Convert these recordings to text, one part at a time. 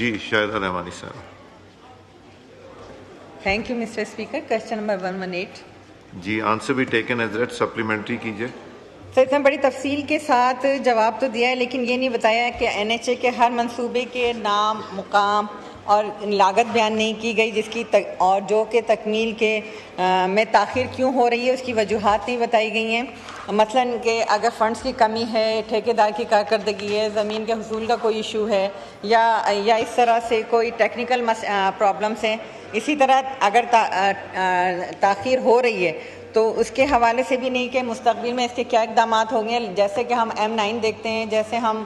जी शाहिदा रहमानी साहब। Thank you mister speaker. Question number 118। जी answer भी टेकन एज रेड, सप्लीमेंट्री कीजिए। सर इसमें बड़ी तफसील के साथ जवाब तो दिया है, लेकिन ये नहीं बताया कि NHA के हर मंसूबे के नाम, मुकाम और लागत बयान नहीं की गई, जिसकी और जो कि तकमील के में ताख़ीर क्यों हो रही है उसकी वजूहात नहीं बताई गई हैं। मसलन कि अगर फ़ंड्स की कमी है, ठेकेदार की कारकर्दगी है, ज़मीन के हुसूल का कोई इशू है, या इस तरह से कोई टेक्निकल प्रॉब्लम्स हैं। इसी तरह अगर ताख़ीर हो रही है तो उसके हवाले से भी नहीं कि मुस्तक़बिल में इसके क्या इक़दाम होंगे। जैसे कि हम M9 देखते हैं, जैसे हम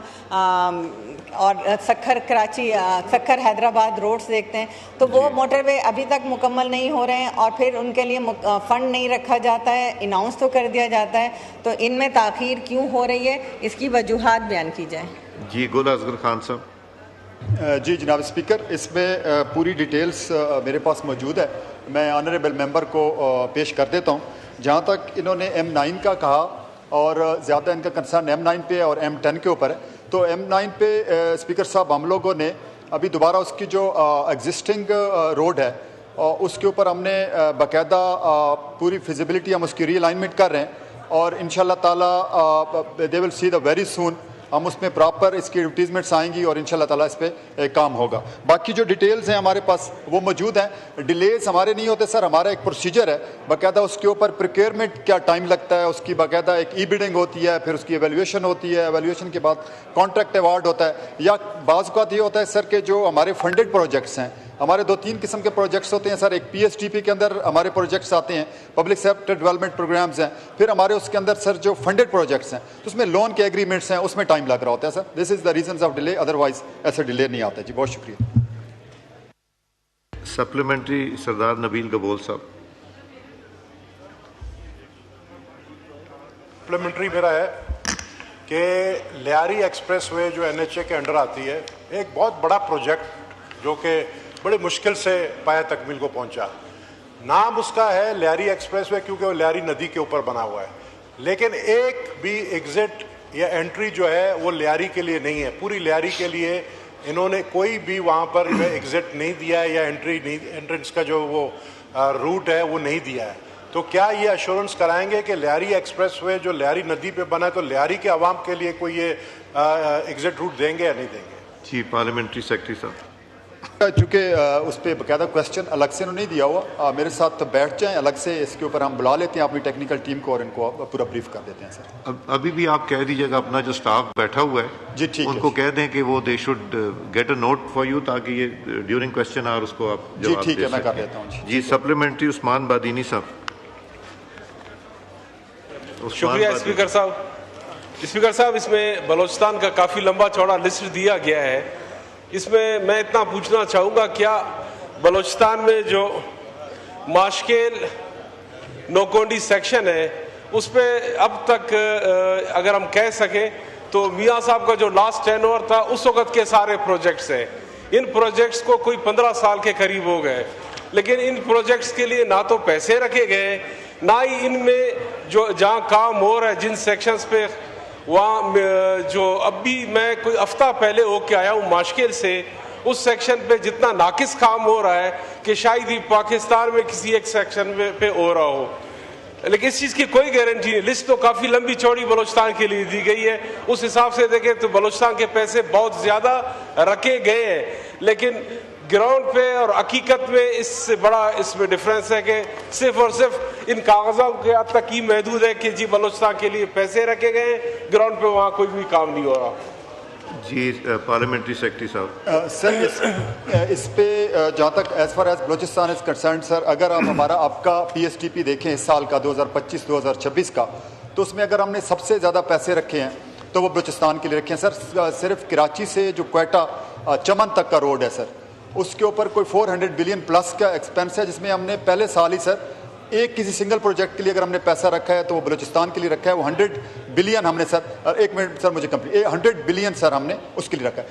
और सखर कराची, सखर हैदराबाद रोड्स देखते हैं, तो वो मोटरवे अभी तक मुकम्मल नहीं हो रहे हैं और फिर उनके लिए फ़ंड नहीं रखा जाता है, अनाउंस तो कर दिया जाता है, तो इनमें ताख़ीर क्यों हो रही है, इसकी वजूहात बयान की जाए। जी गुल असगर खान साहब। जी जनाब स्पीकर, इसमें पूरी डिटेल्स मेरे पास मौजूद है, मैं ऑनरेबल मेंबर को पेश कर देता हूँ। जहाँ तक इन्होंने M9 का कहा और ज़्यादा इनका कंसर्न M9 पे और M10 के ऊपर है, तो M9 पे स्पीकर साहब हम लोगों ने अभी दोबारा उसकी जो एग्जिस्टिंग रोड है उसके ऊपर हमने बाकायदा पूरी फिजिबिलिटी हम उसकी रीअलाइनमेंट कर रहे हैं और इंशाल्लाह ताला they will see the very soon हम उसमें प्रॉपर इसकी एडवर्टीजमेंट्स आएंगी और इंशाल्लाह ताला इस पे काम होगा। बाकी जो डिटेल्स हैं हमारे पास वो मौजूद हैं। डिलेज हमारे नहीं होते सर, हमारा एक प्रोसीजर है बाकायदा, उसके ऊपर प्रिक्योरमेंट क्या टाइम लगता है, उसकी बाकायदा एक ई बिडिंग होती है, फिर उसकी एवेल्यूएशन होती है, एवेल्यूएशन के बाद कॉन्ट्रैक्ट अवार्ड होता है, या बाज़ औक़ात ये होता है सर के जो हमारे फंडेड प्रोजेक्ट्स हैं, हमारे 2-3 किस्म के प्रोजेक्ट्स होते हैं सर। एक PSTP के अंदर हमारे प्रोजेक्ट्स आते हैं, पब्लिक सेक्टर डेवलपमेंट प्रोग्राम्स हैं, फिर हमारे उसके अंदर सर जो फंडेड प्रोजेक्ट्स हैं तो उसमें लोन के एग्रीमेंट्स हैं, उसमें टाइम लग रहा होता है sir. This is the reasons of delay, otherwise ऐसा डिले नहीं आता जी। बहुत शुक्रिया। सप्लीमेंट्री सरदार नबील गबोल साहब। सप्लीमेंट्री मेरा है कि लियारी एक्सप्रेस वे जो NHA के अंडर आती है, एक बहुत बड़ा प्रोजेक्ट जो कि बड़ी मुश्किल से पाया तकमील को पहुंचा। नाम उसका है लियारी एक्सप्रेस वे क्योंकि वो लियारी नदी के ऊपर बना हुआ है, लेकिन एक भी एग्जिट या एंट्री जो है वो लियारी के लिए नहीं है। पूरी लियारी के लिए इन्होंने कोई भी वहाँ पर एग्जिट नहीं दिया है या एंट्री नहीं, एंट्रेंस का जो वो रूट है वो नहीं दिया है। तो क्या ये अश्योरेंस कराएंगे कि लियारी एक्सप्रेस वे जो लियारी नदी पे बना है तो लियारी के अवाम के लिए कोई ये एग्जिट रूट देंगे या नहीं देंगे? जी पार्लियामेंट्री सेक्रेटरी साहब। चूँकि उस पर बाकायदा क्वेश्चन अलग से नहीं दिया हुआ, मेरे साथ बैठ जाएं, अलग से इसके ऊपर हम बुला लेते हैं अपनी टेक्निकल टीम को और इनको पूरा ब्रीफ कर देते हैं सर। अभी भी आप कह दीजिएगा अपना जो स्टाफ बैठा हुआ है जी ठीक उनको कह दें कि वो they should get a note for you, ताकि ये ड्यूरिंग क्वेश्चन आवर उसको आप जी ठीक है, मैं कर देता हूँ जी। सप्लीमेंट्री उस्मान बादीनी साहब। शुक्रिया स्पीकर साहब। स्पीकर साहब, इसमें बलोचिस्तान का काफ़ी लंबा चौड़ा लिस्ट दिया गया है। इसमें मैं इतना पूछना चाहूँगा, क्या बलोचिस्तान में जो माशकेल नोकोंडी सेक्शन है उस पर अब तक अगर हम कह सकें तो मियाँ साहब का जो लास्ट टेनओवर था उस वक़्त के सारे प्रोजेक्ट्स हैं। इन प्रोजेक्ट्स को कोई 15 साल के करीब हो गए, लेकिन इन प्रोजेक्ट्स के लिए ना तो पैसे रखे गए, ना ही इनमें जो जहाँ काम हो रहा है जिन सेक्शंस पे, वहाँ जो अब भी मैं कोई हफ्ता पहले होके आया हूँ माशकेल से, उस सेक्शन पे जितना नाकिस काम हो रहा है कि शायद ही पाकिस्तान में किसी एक सेक्शन पे हो रहा हो, लेकिन इस चीज़ की कोई गारंटी नहीं। लिस्ट तो काफ़ी लंबी चौड़ी बलोचिस्तान के लिए दी गई है, उस हिसाब से देखें तो बलोचिस्तान के पैसे बहुत ज़्यादा रखे गए हैं, लेकिन ग्राउंड पे और हकीकत में इससे बड़ा इसमें डिफरेंस है कि सिर्फ और सिर्फ इन कागज़ों के हद तक ही महदूद है कि जी बलोचिस्तान के लिए पैसे रखे गए, ग्राउंड पे वहाँ कोई भी काम नहीं हो रहा। जी पार्लियामेंट्री सेक्रेटरी साहब। सर इस पे जहाँ तक as far as Balochistan is concern sir, अगर आप हमारा आपका PSTP देखें इस साल का 2025-2026 का, तो उसमें अगर हमने सबसे ज़्यादा पैसे रखे हैं तो वो बलोचिस्तान के लिए रखे हैं सर। सिर्फ कराची से जो क्वेटा चमन तक का रोड है सर, उसके ऊपर कोई 400 बिलियन प्लस का एक्सपेंस है, जिसमें हमने पहले साल ही सर एक किसी सिंगल प्रोजेक्ट के लिए अगर हमने पैसा रखा है तो वो बलूचिस्तान के लिए रखा है। वो 100 बिलियन हमने सर, एक मिनट सर मुझे कंप्लीट, 100 बिलियन सर हमने उसके लिए रखा है।